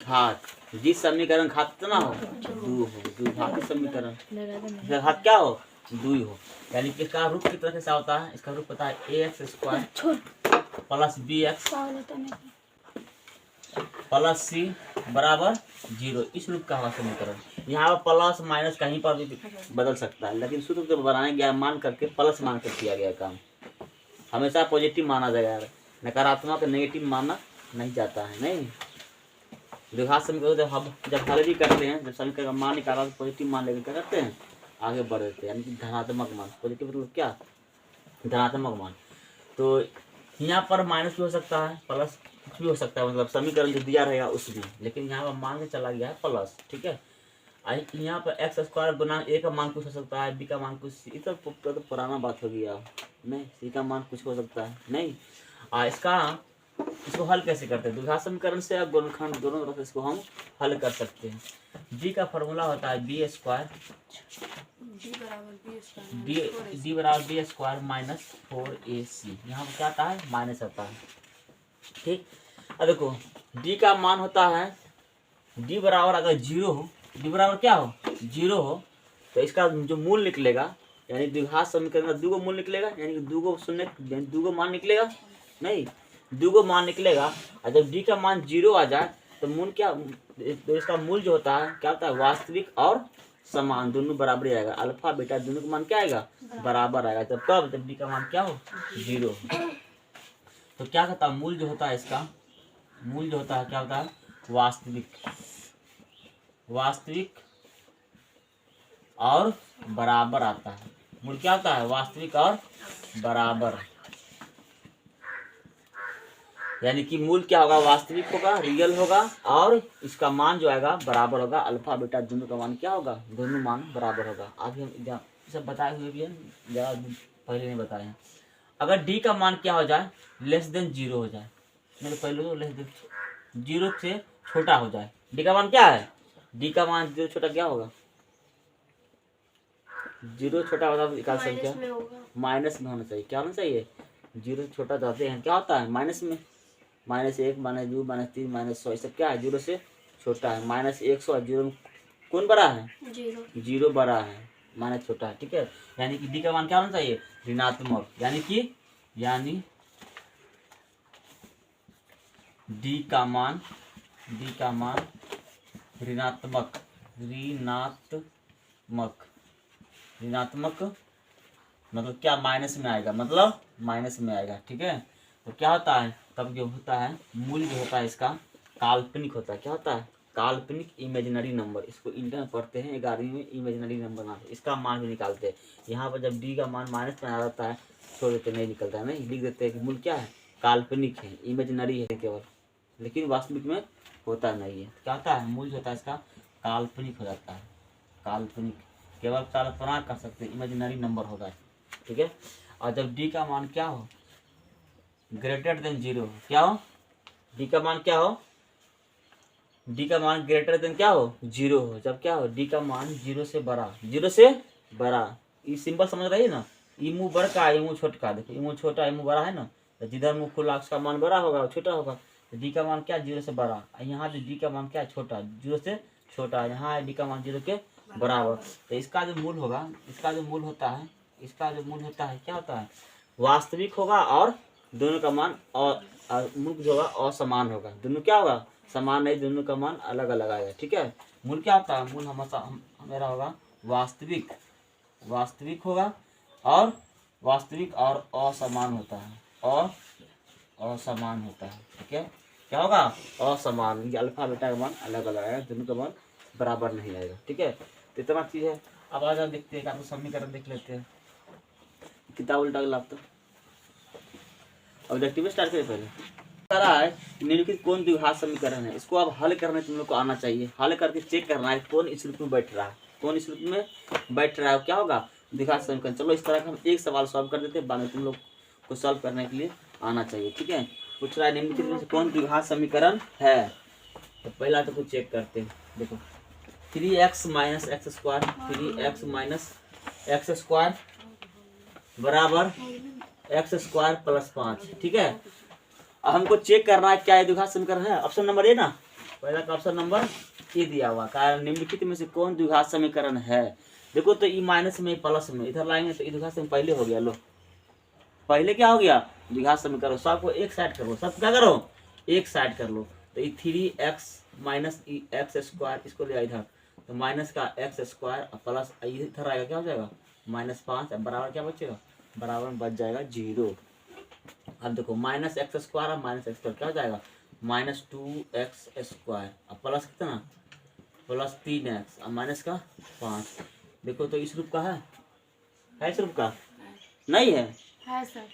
घात, जिस समीकरण घात कितना हो, 2 हो, द्विघात समीकरण घात क्या हो, 2 हो। यानी कि इसका रूप किस तरह से होता है, इसका रूप पता है ax square plus bx plus c बराबर 0, इस रूप का होगा समीकरण। यहाँ पर प्लस माइनस कहीं पर भी बदल सकता है, लेकिन सूत्र जब बनाया गया मान करके प्लस मान कर किया गया काम, हमेशा पॉजिटिव माना जाएगा, नकारात्मक नेगेटिव माना नहीं जाता है। नहीं, द्विघात समीकरण जब हल भी करते हैं, जब समीकरण का मान निकाला तो पॉजिटिव मान लेकर क्या करते हैं, आगे बढ़ देते हैं, यानी कि धनात्मक मान। पॉजिटिव मतलब क्या, धनात्मक मान। तो यहाँ पर माइनस भी हो सकता है, प्लस कुछ भी हो सकता है, मतलब समीकरण जो दिया रहेगा उसमें, लेकिन यहाँ पर मान के चला गया है प्लस। ठीक है, यहाँ पर एक्स स्क्वायर गुना ए का मान कुछ हो सकता है, बी का मान कुछ, ये तो पुराना बात हो गया। नहीं, सी का मान कुछ हो सकता है। नहीं, इसको हल कैसे करते हैं, द्विघात समीकरण से या गुणनखंड, दोनों तरफ से इसको हम हल कर सकते हैं। डी का फॉर्मूला होता है बी स्क्वायर, डी बराबर बी स्क्वायर माइनस 4ac। यहाँ पर क्या आता है, माइनस आता है। ठीक, अब देखो डी का मान होता है, डी बराबर अगर 0 हो, डी बराबर क्या हो, 0 हो, तो इसका जो मूल निकलेगा, यानी द्विघात समीकरण का 2 मूल निकलेगा, यानी कि 2 मान निकलेगा। नहीं, 2 मान निकलेगा, और जब डी का मान 0 आ जाए तो मूल क्या, तो इसका मूल जो होता है क्या होता है, वास्तविक और समान दोनों बराबर आएगा। अल्फा बीटा दोनों का मान क्या आएगा, बराबर आएगा। जब कब, जब डी का मान क्या हो, 0। तो क्या कहता है, मूल जो होता है इसका, मूल जो होता है क्या होता है, वास्तविक और बराबर आता है। मूल क्या होता है, वास्तविक और बराबर, यानी कि मूल क्या होगा, वास्तविक होगा, रियल होगा, और इसका मान जो आएगा बराबर होगा। अल्फा बीटा दोनों का मान क्या होगा, दोनों मान बराबर होगा। आगे हम सब बताए हुए भी हैं, ज़्यादा पहले नहीं बताए हैं। अगर डी का मान क्या हो जाए, लेस देन 0 हो जाए, मेरे पहले तो लेस देन 0 से छोटा हो जाए। डी का मान क्या है, डी का मान 0 छोटा क्या होगा, 0 छोटा होता है एकाध संख्या माइनस में होना चाहिए। क्या होना चाहिए, 0 छोटा जाते हैं क्या होता है, माइनस में, -1 -2 -3 -100, सब क्या है, 0 से छोटा है। -100 और 0 कौन बड़ा है, 0 बड़ा है, माइनस छोटा है। ठीक है, यानी कि डी का मान क्या होना चाहिए, ऋणात्मक, यानी डी का मान ऋणात्मक मतलब क्या, माइनस में आएगा, मतलब माइनस में आएगा। ठीक है, तो क्या होता है, तब जो होता है मूल जो होता है इसका काल्पनिक होता है। क्या होता है, काल्पनिक इमेजिनरी नंबर, इसको इंटर में पढ़ते हैं 11वीं में, इमेजिनरी नंबर नाम, इसका मान भी निकालते हैं। यहाँ पर जब डी का मान माइनस में आ जाता है, छोड़ देते, नहीं निकलता है, नहीं लिख देते हैं कि मूल क्या है, काल्पनिक है, इमेजिनरी है केवल, लेकिन वास्तविक में होता नहीं है। क्या होता है, मूल जो होता है इसका काल्पनिक हो जाता है, काल्पनिक, केवल कल्पना कर सकते, इमेजिनरी नंबर होगा। ठीक है, और जब डी का मान क्या हो, ग्रेटर देन 0, क्या हो, डी का मान क्या हो, डी का मान ग्रेटर देन क्या हो, 0 हो। जब क्या हो, डी का मान 0 से बड़ा, ये सिंपल समझ रही है ना, ई मुँह बड़ा ई मुँह छोटा, देखो ई मुँह छोटा ई मुँह बड़ा है ना, तो जिधर मुँह खुला उसका मान बड़ा होगा, छोटा होगा। तो डी का मान क्या, 0 से बड़ा, यहाँ जो डी का मान क्या, छोटा, 0 से छोटा, यहाँ डी का मान 0 के बराबर। तो इसका जो मूल होगा, इसका जो मूल होता है क्या होता है, वास्तविक होगा, और दोनों का मान और मूल जो होगा असमान होगा। दोनों क्या होगा, समान नहीं, दोनों का मान अलग अलग आएगा। ठीक है, मूल क्या होता है, मूल हमेशा मेरा होगा वास्तविक होगा, और वास्तविक और असमान होता है, और असमान होता है। ठीक है, क्या होगा, असमान, ये अल्फा बीटा का मान अलग अलग आएगा, दोनों का मान बराबर नहीं आएगा। ठीक है, तो इतना चीज़ है। अब आज हम देखते हैं, आपको समीकरण देख लेते हैं, किताब उल्टा लाभ। तो ऑब्जेक्टिव स्टार्ट करें, पहले सारा है निम्नलिखित कौन द्विघात समीकरण है, इसको अब हल करने तुम लोग को आना चाहिए। हल करके चेक करना है कौन इस रूप में बैठ रहा है, क्या होगा, द्विघात समीकरण। चलो इस तरह का हम एक सवाल सॉल्व कर देते हैं, बाद में तुम लोग को सॉल्व करने के लिए आना चाहिए। ठीक है, पूछ रहा है निम्नलिखित में से कौन द्विघात समीकरण है। तो पहला तो कुछ चेक करते हैं, देखो 3x - x स्क्वायर बराबर x स्क्वायर + 5। ठीक है, अब हमको चेक करना है क्या ये द्विघात समीकरण है। ऑप्शन नंबर ए ना, पहला का ऑप्शन नंबर ए दिया हुआ। कारण निम्नलिखित में से कौन द्विघात समीकरण है। देखो तो ई माइनस में प्लस में इधर लाएंगे तो द्विघात समीकरण पहले हो गया। लो पहले क्या हो गया, द्विघात समीकरण। सबको एक साइड कर लो, सब क्या करो एक साइड कर लो। तो ये 3x माइनस एक्स स्क्वायर इसको ले इधर, तो माइनस का एक्स स्क्वायर प्लस इधर आएगा क्या हो जाएगा -5 बराबर क्या बचेगा, बराबर में बच जाएगा 0। अब देखो माइनस एक्स स्क्वायर और माइनस एक्स स्क्वायर क्या हो जाएगा -2x स्क्वायर और प्लस कितना प्लस 3x और माइनस का 5। देखो तो इस रूप का है इस रूप का नहीं है सर।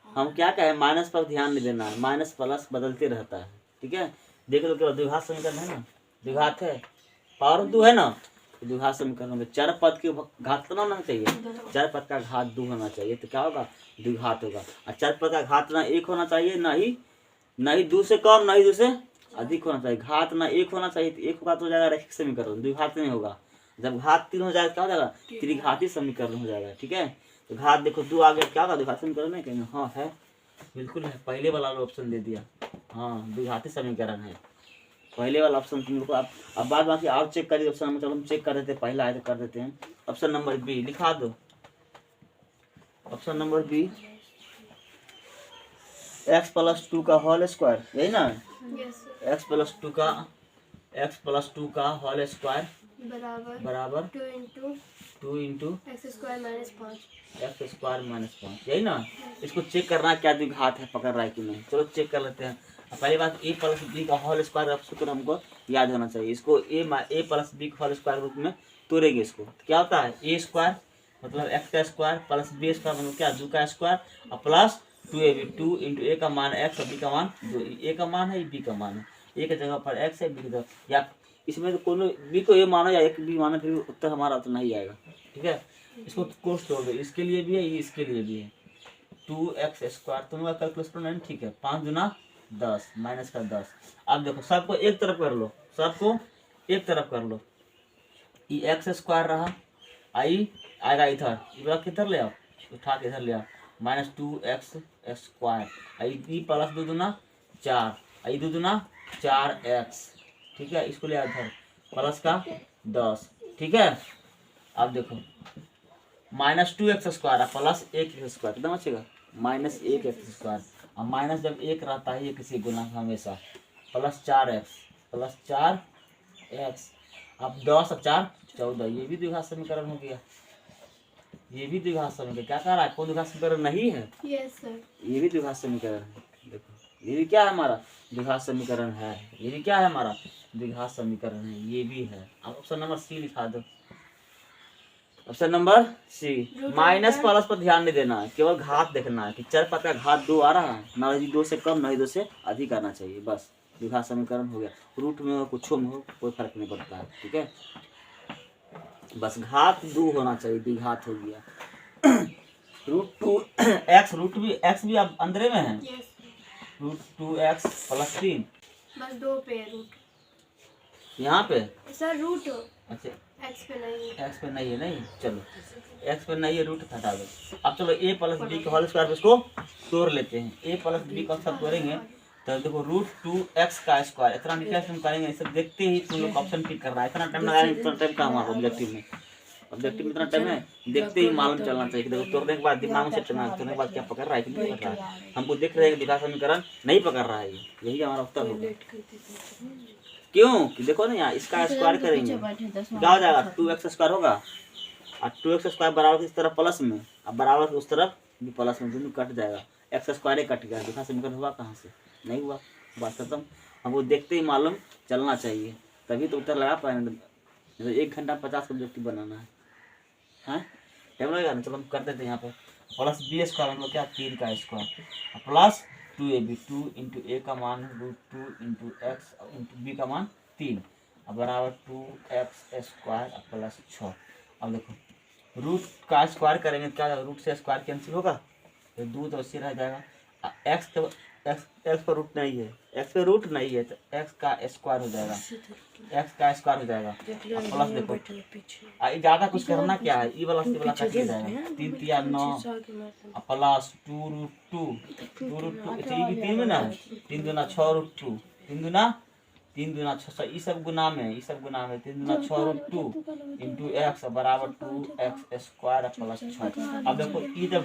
हम क्या कहें माइनस पर ध्यान नहीं देना है, माइनस प्लस बदलते रहता है। ठीक है, देखो तो क्या द्विघात समीकरण है ना, द्विघात है पावर 2 है ना, द्विघात समीकरण में चार पद के घात कितना होना चाहिए, चार पद का घात 2 होना चाहिए, तो क्या होगा द्विघात होगा। और चार पद का घात ना 1 होना चाहिए, ना ही 2 से कम ना ही 2 से अधिक होना चाहिए। घात ना 1 होना चाहिए, तो 1 होगा तो हो जाएगा रैखिक समीकरण, द्विघात नहीं होगा। जब घात 3 हो जाएगा क्या हो जाएगा त्रिघाती समीकरण हो जाएगा। ठीक है, तो घात देखो 2 आ गया, क्या होगा द्विघात समीकरण है, कहेंगे हाँ है, बिल्कुल है, पहले वाला ऑप्शन दे दिया, हाँ द्विघाती समीकरण है पहले वाला ऑप्शन तुम लोग को। अब बाद बाकी और चेक करिए ऑप्शन नंबर, चलो हम चेक कर देते हैं, पहला है तो कर देते हैं। ऑप्शन नंबर बी लिखा दो, ऑप्शन नंबर बी x+2 का होल स्क्वायर, यही ना x+2 का होल स्क्वायर बराबर 2 इंटू एक्स स्क्वायर -5, यही ना। इसको चेक करना क्या द्विघात है, पकड़ रहा है कि नहीं, चलो चेक कर लेते हैं। पहली बात a+b का होल स्क्वायर अब सूत्र हमको याद होना चाहिए। इसको a+b का होल स्क्वायर रूप में तोड़ेंगे इसको, तो क्या होता है a स्क्वायर मतलब x का स्क्वायर प्लस b स्क्वायर मतलब क्या 2 का स्क्वायर और प्लस 2ab, 2 इंटू a का मान x और b का मान 2, a का मान है b का मान है, a की जगह पर x है b की जगह, या इसमें तो कोनो b को a मानो या एक b मानो, फिर उत्तर हमारा उतना ही आएगा। ठीक है, इसको कोष्ट तोड़ दो, इसके लिए भी है इसके लिए भी है, 2x स्क्वायर तुम लोग कैलकुलेट करना है। ठीक है, 5 गुना 10 माइनस का 10। अब देखो सबको एक तरफ कर लो, सबको एक तरफ कर लो, ये एक्स स्क्वायर रहा, आई आएगा इधर, ये किधर ले आओ उठा के इधर ले आओ, -2x स्क्वायर, आई प्लस 2 दूना 4, आई 2 दूना 4x। ठीक है, इसको ले आओ इधर प्लस का 10। ठीक है, अब देखो -2x square plus 1x square कितना बचेगा -1x स्क्वायर, और माइनस जब 1 रहता है ये किसी गुणक हमेशा, प्लस 4x, अब 10 और 4 14, ये भी द्विघात समीकरण हो गया, ये भी द्विघात समीकरण। क्या कह रहा है, कौन द्विघात समीकरण नहीं है, यस सर, ये भी द्विघात समीकरण है। देखो ये भी क्या है हमारा द्विघात समीकरण है, ये भी क्या है हमारा द्विघात समीकरण है, ये भी है। अब ऑप्शन नंबर सी लिखा दो, option number C. Minus plus पर ध्यान नहीं देना है, केवल घात देखना है कि चार पद का घात 2 आ रहा है, ना ही 2 से कम ना ही 2 से अधिक आना चाहिए, बस द्विघात समीकरण हो गया। रूट में हो कुछ में हो कोई फर्क नहीं पड़ता है। ठीक है, बस घात 2 होना चाहिए, द्विघात हो गया। x भी अब अंदर में है, यस √2x + 3, बस 2 पे रूट, यहाँ पे सर रूट अच्छा एक्स पे नहीं, एक्स पे नहीं है, नहीं चलो एक्स पे नहीं है, रूट हटा दो। अब चलो a+b के होल स्क्वायर इसको तोड़ लेते हैं, a+b का सब तोड़ेंगे तो देखो √2x का स्क्वायर, इतना डिटेल्स हम करेंगे, इसे देखते ही तुम लोग ऑप्शन पिक कर रहा है, इतना टाइम लगाएंगे, इतना टाइम का हमारा ऑब्जेक्टिव में इतना टाइम है, देखते ही मालूम चलना चाहिए। देखो तोड़ने के बाद दिमाग में से चलना, तोड़ने के बाद क्या पकड़ रहा है कि नहीं पकड़ रहा है, हमको देख रहे हैं कि द्विघात समीकरण नहीं पकड़ रहा है, यही हमारा उत्तर होगा। क्यों कि देखो ना यहाँ इसका स्क्वायर करेंगे क्या हो जाएगा 2x स्क्वायर होगा, और 2x स्क्वायर बराबर इस तरफ प्लस में, अब बराबर उस तरफ भी प्लस में, दोनों कट जाएगा, x स्क्वायर कट गया, द्विघात समीकरण हुआ कहाँ से, नहीं हुआ, बात खत्म। हमको देखते ही मालूम चलना चाहिए, तभी तो उत्तर लगा पाएंगे। 1 घंटा 50 ऑब्जेक्टिव बनाना है, टाइम लगेगा ना। चलो हम कर देते हैं यहाँ पे प्लस b स्क्वायर मतलब क्या 3 का square plus 2ab, 2 into a का मान √2 इंटू x इंटू b का मान 3 अब बराबर 2x स्क्वायर प्लस 6। अब देखो रूट का स्क्वायर करेंगे क्या, रूट से स्क्वायर कैंसिल होगा तो 2 तो उससे रह जाएगा, x पर रूट नहीं है, x पे रूट नहीं है तो x का स्क्वायर हो जाएगा, x का स्क्वायर हो जाएगा। प्लस देखो ज्यादा कुछ करना क्या है, ई वाला से वाला काट जाएगा, 3 3 9 प्लस 2√2 2√2, अच्छा ये भी 3 में ना है, 3 दूना 6 √2, 3 दूना 3 दूना 6 ये सब गुना में 3 दूना 6 रूट 2 इंटू एक्स बराबर 2x स्क्वायर प्लस 6। अब देखो ये जब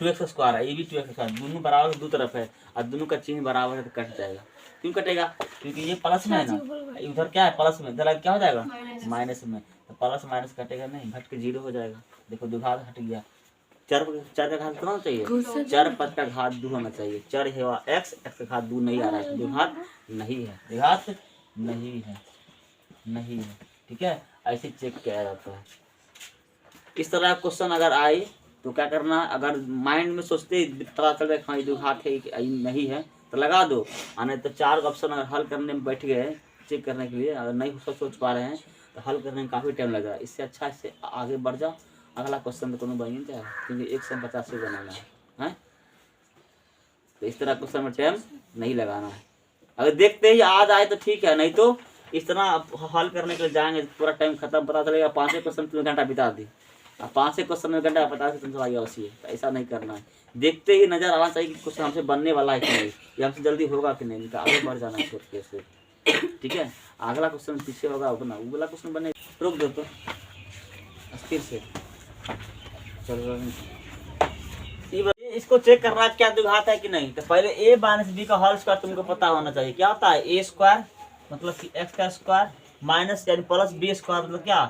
2x स्क्वायर है, ये भी 2x स्क्वायर, दोनों बराबर दो तरफ है और दोनों का चिन्ह बराबर है तो कट जाएगा। क्यों कटेगा? क्योंकि ये प्लस में है ना, उधर क्या है प्लस में, इधर क्या हो जाएगा माइनस में, तो प्लस माइनस कटेगा नहीं, घट के 0 हो जाएगा। देखो द्विघात हट गया। चर का घात कितना होना चाहिए? चर पद का घात 2 होना चाहिए। चर है x, x का घात 2 नहीं आ रहा है, द्विघात नहीं है, द्विघात नहीं है। ठीक है, ऐसे चेक किया जाता है। इस तरह क्वेश्चन अगर आए तो क्या करना, अगर माइंड में सोचते पता चल रहा है द्विघात है नहीं है तो लगा दो, आने तो 4 ऑप्शन अगर हल करने में बैठ गए चेक करने के लिए, अगर नहीं सोच पा रहे हैं तो हल करने में काफ़ी टाइम लगेगा। इससे अच्छा इससे आगे बढ़ जाओ, अगला क्वेश्चन तो कोनो बन नहीं जाएगा, क्योंकि 150 से बनाना है। तो इस तरह क्वेश्चन में टाइम नहीं लगाना है। अगर देखते ही आज आए तो ठीक है, नहीं तो इस तरह हल करने के लिए जाएंगे पूरा टाइम खत्म, पता चलेगा 5 क्वेश्चन 3 घंटा बिता दी, अब 5 क्वेश्चन में घंटा 50 क्वेश्चन आई अवश्य है। तो ऐसा नहीं करना है, देखते ही नजर आना चाहिए कि क्वेश्चन हमसे बनने वाला है कि नहीं, ये हमसे जल्दी होगा कि नहीं, तो आगे बढ़ जाना है सोच के से। ठीक है, अगला क्वेश्चन पीछे होगा उतना, वो वाला क्वेश्चन बने रोक दो तो स्थिर से। चलो इसको चेक करना क्या द्विघात है कि नहीं, तो पहले a माइनस बी का होल स्क्वायर तुमको पता होना चाहिए। क्या होता है? a स्क्वायर मतलब कि x का स्क्वायर माइनस यानी प्लस b स्क्वायर मतलब क्या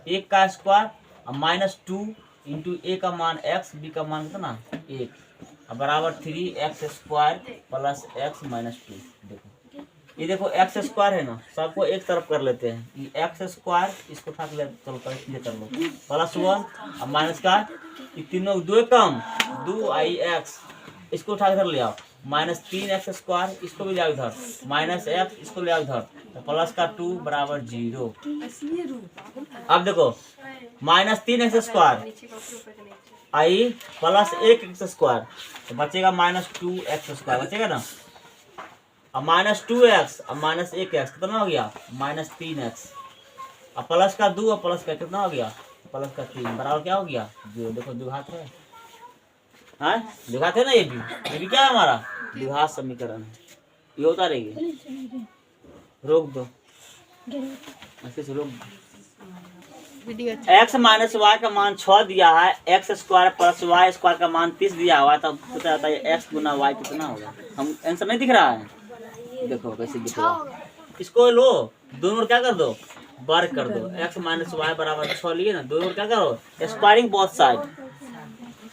1 का स्क्वायर और माइनस 2 इंटू a का मान x, b का मान कितना 1 बराबर 3x square plus x minus 2। देखो ये देखो x स्क्वायर है ना, सबको एक तरफ कर लेते हैं, ये x स्क्वायर इसको उठा ले, चलो कर लो प्लस 1 और माइनस का ये तीनों 2 कम 2x, इसको उठा कर ले आओ, माइनस 3x स्क्वायर इसको भी ले आओ इधर, माइनस x इसको ले आओ इधर, तो प्लस का 2 बराबर 0। अब देखो माइनस 3x स्क्वायर आई प्लस 1x स्क्वायर, तो बचेगा माइनस 2x स्क्वायर बचेगा ना, अब माइनस 2x अब माइनस 1x कितना हो गया माइनस 3x, अब प्लस का 2 और प्लस का कितना हो गया प्लस का 3 बराबर क्या हो गया 0। देखो द्विघात है, हाँ द्विघात है ना, ये भी क्या है हमारा द्विघात समीकरण है, ये होता रहेगी। रोक दो ऐसे से, रोक x माइनस वाई का मान 6 दिया है, x square plus y square का मान 30 दिया हुआ है, तब पता जाता है x गुना वाई कितना होगा। हम आंसर नहीं दिख रहा है, देखो कैसे दिखेगा, इसको लो दोनों क्या कर दो वर्ग कर दो, x माइनस वाई बराबर 6 लिए ना, दोनों क्या करो स्क्वायरिंग बोथ साइड,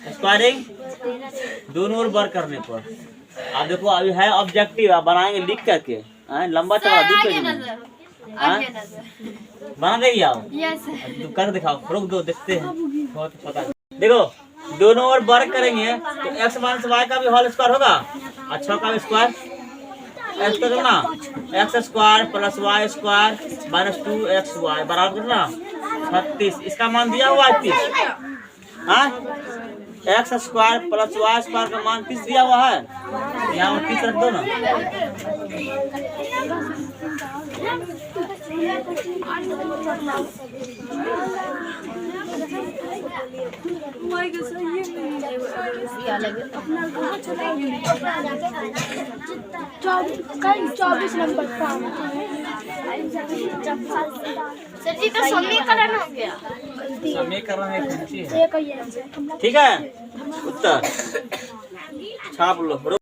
स्क्वायरिंग दोनों ओर वर्ग करने पर। अब देखो अभी है ऑब्जेक्टिव, आप बनाएंगे लिख करके, लंबा चौड़ा 2 पेज में बना देगी आप, तो कर दिखाओ, रुक दो देखते हैं बहुत पता। देखो दोनों ओर वर्ग करेंगे तो x माइनस वाई का भी होल स्क्वायर होगा और 6 का भी स्क्वायर, x का कितना x square plus y square minus 2xy बराबर कितना 36, इसका मान दिया हुआ है 30, हाँ x square plus y square का मान 30 दिया हुआ है, यहाँ 30 रख दो ना। चौबीस नंबर सर जी तो समीकरण हो गया, समीकरण है, ठीक है उत्तर छाप लो।